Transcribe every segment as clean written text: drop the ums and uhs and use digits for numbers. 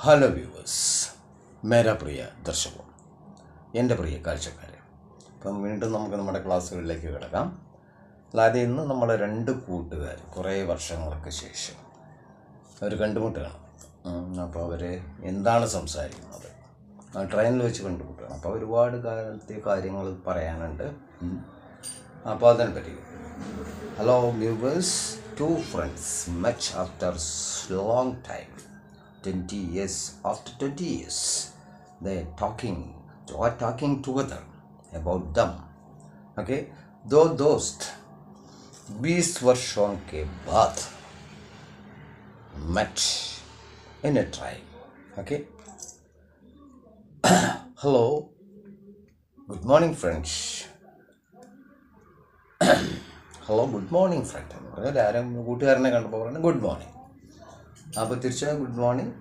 Hello viewers, മേരാ പ്രിയ ദർശകോ, എൻ്റെ പ്രിയ കാഴ്ചക്കാരെ. അപ്പം വീണ്ടും നമുക്ക് നമ്മുടെ ക്ലാസ്സുകളിലേക്ക് കിടക്കാം. അതായത് ഇന്ന് നമ്മൾ രണ്ട് കൂട്ടുകാർ കുറേ വർഷങ്ങൾക്ക് ശേഷം അവർ കണ്ടുമുട്ടുകയാണ്. അപ്പോൾ അവർ എന്താണ് സംസാരിക്കുന്നത്, ട്രെയിനിൽ വെച്ച് കണ്ടുമുട്ടുകയാണ്. അപ്പോൾ ഒരുപാട് കാലത്തെ കാര്യങ്ങൾ പറയാനുണ്ട്. അപ്പോൾ അതിനെപ്പറ്റി hello viewers, two friends match after long time. 20 years. After 20 years, they are talking together about them. Okay, दो दोस्त 20 वर्षों के बाद met in a train. Okay, hello, good morning French. Hello good morning friend. ആരും കൂട്ടുകാരനെ കണ്ടപ്പോൾ പറഞ്ഞു good morning. അപ്പോൾ തീർച്ചയായും ഗുഡ് മോർണിംഗ്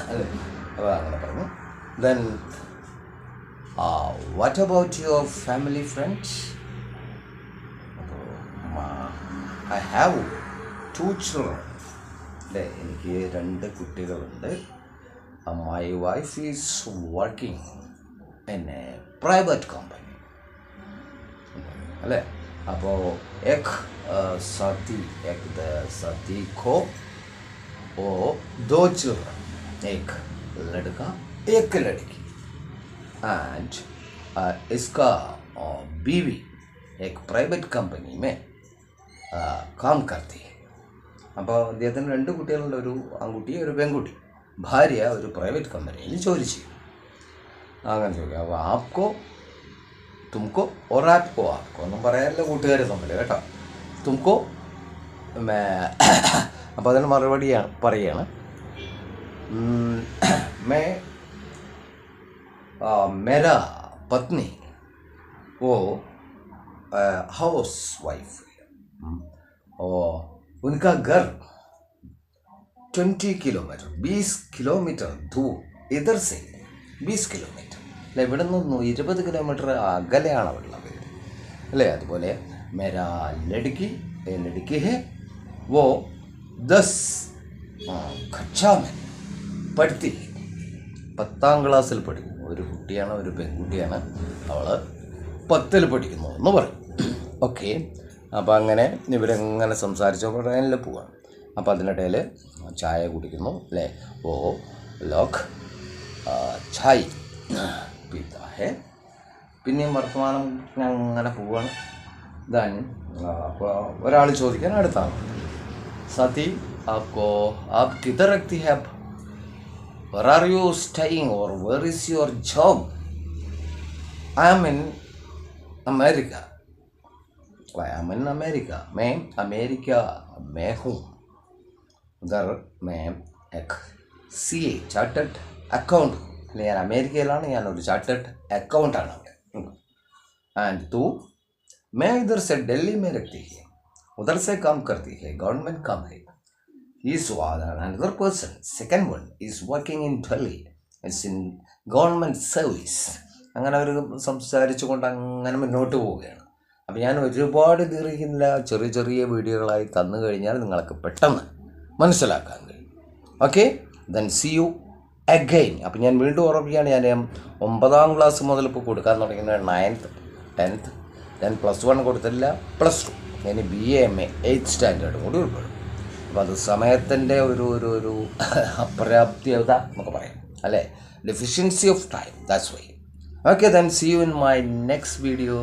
അല്ലേ? അപ്പോൾ അങ്ങനെ പറഞ്ഞു. Then what about your family friends? അപ്പോൾ ഐ ഹാവ് 2 children. അല്ലേ, എനിക്ക് 2 കുട്ടികളുണ്ട്. My wife is working in A private company അല്ലേ. അപ്പോൾ एक साथी को वो 2 children, एक लड़का एक लड़की, एंड इसका बीवी एक प्राइवेट कंपनी में काम करती है. അപ്പോൾ അദ്ദേഹത്തിന് 2 കുട്ടികളുണ്ട്, ഒരു ആൺകുട്ടി ഒരു പെൺകുട്ടി. ഭാര്യ ഒരു പ്രൈവറ്റ് കമ്പനിയിൽ ജോലി ചെയ്യും. അങ്ങനെ ചോദിക്കാം. അപ്പോൾ ആപ്കോ തുംകോ और आपको ഒന്നും പറയാനല്ല കൂട്ടുകാർ തമ്മിൽ കേട്ടോ. തുംകോ അപ്പോൾ അതിന് മറുപടിയാണ് പറയുകയാണ്. मेरा पत्नी वो हाउस वाइफ और उनका घर 20 किलोमीटर 20 किलोमीटर दूर, इधर से 20 किलोमीटर അല്ലെ, ഇവിടെ നിന്ന് 20 കിലോമീറ്റർ അകലെയാണ് അവരുടെ വീട് അല്ലേ. അതുപോലെ मेरा लड़की है वो 10 कक्षा में പഠിത്തി 10ാം ക്ലാസ്സിൽ പഠിക്കുന്നു. ഒരു കുട്ടിയാണ്, ഒരു പെൺകുട്ടിയാണ്. അവൾ 10ൽ പഠിക്കുന്നു എന്ന് പറയും. ഓക്കെ, അപ്പോൾ അങ്ങനെ ഇവരെങ്ങനെ സംസാരിച്ചപ്പോൾ ട്രെയിനിൽ പോവാണ്. അപ്പോൾ അതിനിടയിൽ ചായ കുടിക്കുന്നു അല്ലേ. ഓ ലോക് ചായ് പീതാ ഹേ. പിന്നെയും വർത്തമാനം അങ്ങനെ പോവുകയാണ്. ദാൻ അപ്പോൾ ഒരാൾ ചോദിക്കാൻ അടുത്താണ്, സാത്തി आप किधर रखती है? Where are you staying or where is your job? I am in America. मैं अमेरिका में हूँ. उधर मैं एक CA चार्टर्ड अकाउंट, ഞാൻ അമേരിക്കയിലാണ്, ഞാനൊരു ചാർട്ടേഡ് അക്കൗണ്ടാണ് അവിടെ. ആൻഡ് तू मैं इधर से दिल्ली में रहती है, उधर से काम करती है, गवर्नमेंट काम है. Is another person, second one is working in Delhi, is in government service. അങ്ങനെ അവർ സംസാരിച്ചുകൊണ്ട് അങ്ങനെ മുന്നോട്ട് പോവുകയാണ്. അപ്പോൾ ഞാൻ ഒരുപാട് ദീർഘിക്കുന്നില്ല, ചെറിയ ചെറിയ വീഡിയോകളായി തന്നു കഴിഞ്ഞാൽ നിങ്ങൾക്ക് പെട്ടെന്ന് മനസ്സിലാക്കാൻ കഴിയും. Okay, then C you again. അപ്പോൾ ഞാൻ വീണ്ടും ഉറപ്പിക്കുകയാണ്, ഞാൻ 9ാം ക്ലാസ് മുതൽ ഇപ്പോൾ കൊടുക്കാൻ തുടങ്ങുന്നത് 9th 10th, ഞാൻ +1 കൊടുത്തില്ല, +2, ഇനി BA MA 8th സ്റ്റാൻഡേർഡും കൂടി ഉൾപ്പെടും. അപ്പോൾ അത് സമയത്തിൻ്റെ ഒരു അപ്രാപ്യത നമുക്ക് പറയാം അല്ലേ, deficiency of time, that's why. Okay, then C you in my next video.